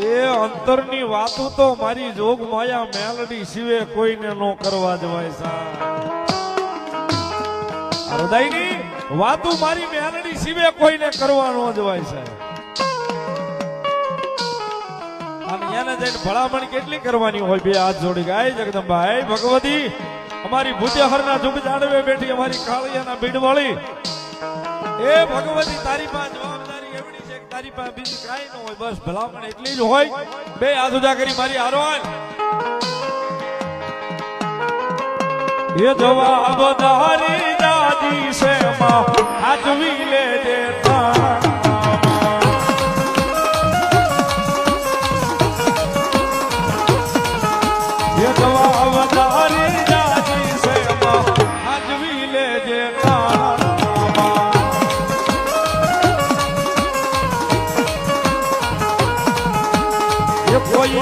એ અંતરની વાતો તો મારી જોગ માયા મેલડી સિવે કોઈને નો કરવા જવાય સાહેબ હૃદયની વાતો મારી મેલડી સિવે કોઈને કરવા નો જવાય સાહેબ અને એને જઈને ભલામણ કેટલી કરવાની હોય બે હાથ જોડી ગાય જગદંબા હે ભગવતી અમારી ભુજહરના જુગ જાડવે બેઠી અમારી કાળિયાના ભીડવાળી એ ભગવતી તારી પાસે જવાબદારી એવડી છે કે તારી પાસે બીજી કાઈ ન હોય બસ ભલામણ એટલી જ હોય બે હાથ ઉજા કરી મારી આરોન એ જવાબદારી દાદી છે માં હાજવી લેજે જવાબદારી દાદી છે માં હાજવી લેજે કોઈ